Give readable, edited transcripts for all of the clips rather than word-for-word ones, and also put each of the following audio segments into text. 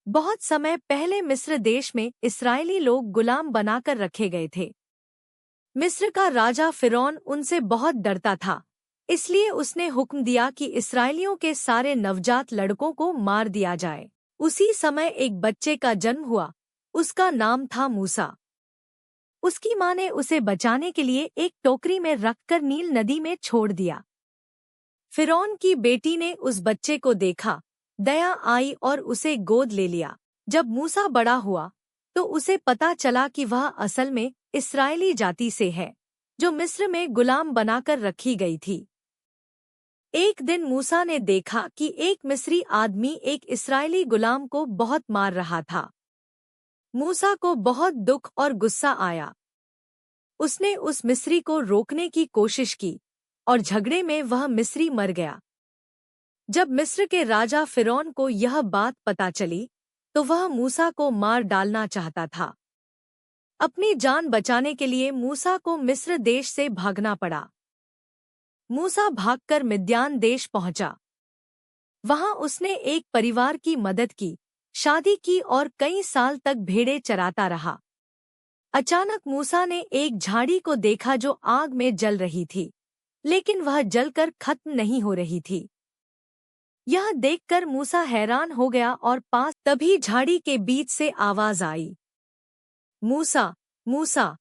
बहुत समय पहले मिस्र देश में इस्राएली लोग गुलाम बनाकर रखे गए थे। मिस्र का राजा फिरौन उनसे बहुत डरता था, इसलिए उसने हुक्म दिया कि इस्राएलियों के सारे नवजात लड़कों को मार दिया जाए। उसी समय एक बच्चे का जन्म हुआ। उसका नाम था मूसा। उसकी माँ ने उसे बचाने के लिए एक टोकरी में रखकर नील नदी में छोड़ दिया। फिरौन की बेटी ने उस बच्चे को देखा, दया आई और उसे गोद ले लिया। जब मूसा बड़ा हुआ तो उसे पता चला कि वह असल में इस्राएली जाति से है, जो मिस्र में गुलाम बनाकर रखी गई थी। एक दिन मूसा ने देखा कि एक मिस्री आदमी एक इस्राएली गुलाम को बहुत मार रहा था। मूसा को बहुत दुख और गुस्सा आया। उसने उस मिस्री को रोकने की कोशिश की और झगड़े में वह मिस्री मर गया। जब मिस्र के राजा फिरौन को यह बात पता चली तो वह मूसा को मार डालना चाहता था। अपनी जान बचाने के लिए मूसा को मिस्र देश से भागना पड़ा। मूसा भागकर मिद्यान देश पहुंचा। वहां उसने एक परिवार की मदद की, शादी की और कई साल तक भेड़ें चराता रहा। अचानक मूसा ने एक झाड़ी को देखा जो आग में जल रही थी, लेकिन वह जलकर खत्म नहीं हो रही थी। यह देखकर मूसा हैरान हो गया और पास तभी झाड़ी के बीच से आवाज आई, मूसा, मूसा।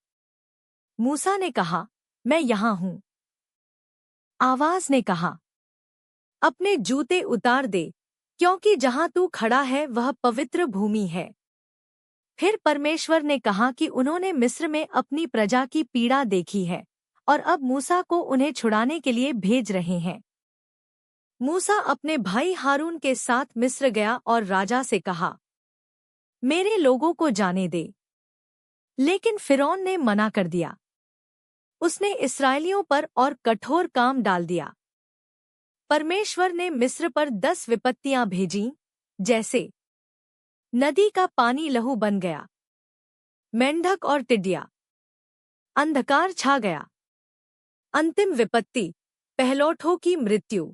मूसा ने कहा, मैं यहाँ हूँ। आवाज ने कहा, अपने जूते उतार दे, क्योंकि जहाँ तू खड़ा है वह पवित्र भूमि है। फिर परमेश्वर ने कहा कि उन्होंने मिस्र में अपनी प्रजा की पीड़ा देखी है और अब मूसा को उन्हें छुड़ाने के लिए भेज रहे हैं। मूसा अपने भाई हारून के साथ मिस्र गया और राजा से कहा, मेरे लोगों को जाने दे। लेकिन फिरौन ने मना कर दिया। उसने इस्राएलियों पर और कठोर काम डाल दिया। परमेश्वर ने मिस्र पर 10 विपत्तियां भेजीं, जैसे नदी का पानी लहू बन गया, मेंढक और टिड्डियां, अंधकार छा गया। अंतिम विपत्ति, पहलौठों की मृत्यु।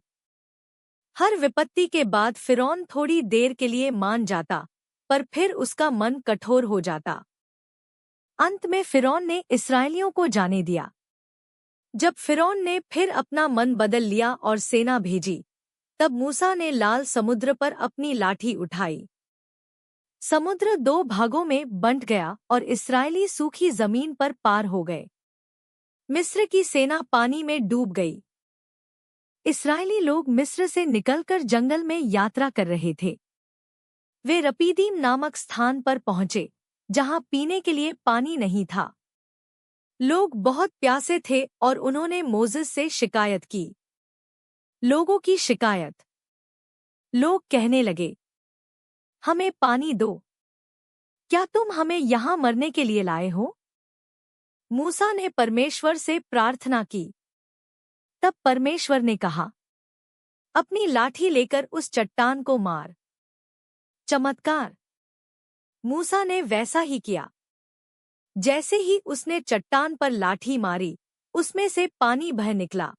हर विपत्ति के बाद फिरौन थोड़ी देर के लिए मान जाता, पर फिर उसका मन कठोर हो जाता। अंत में फिरौन ने इस्राएलियों को जाने दिया। जब फिरौन ने फिर अपना मन बदल लिया और सेना भेजी, तब मूसा ने लाल समुद्र पर अपनी लाठी उठाई। समुद्र 2 भागों में बंट गया और इस्राएली सूखी जमीन पर पार हो गए। मिस्र की सेना पानी में डूब गई। इस्राएली लोग मिस्र से निकलकर जंगल में यात्रा कर रहे थे। वे रपीदीम नामक स्थान पर पहुंचे, जहां पीने के लिए पानी नहीं था। लोग बहुत प्यासे थे और उन्होंने मोसेस से शिकायत की। लोगों की शिकायत। लोग कहने लगे, हमें पानी दो। क्या तुम हमें यहाँ मरने के लिए लाए हो? मूसा ने परमेश्वर से प्रार्थना की। तब परमेश्वर ने कहा, अपनी लाठी लेकर उस चट्टान को मार। चमत्कार। मूसा ने वैसा ही किया। जैसे ही उसने चट्टान पर लाठी मारी, उसमें से पानी बह निकला।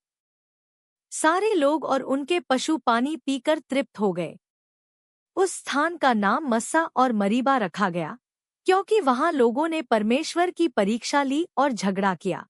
सारे लोग और उनके पशु पानी पीकर तृप्त हो गए। उस स्थान का नाम मस्सा और मरीबा रखा गया, क्योंकि वहां लोगों ने परमेश्वर की परीक्षा ली और झगड़ा किया।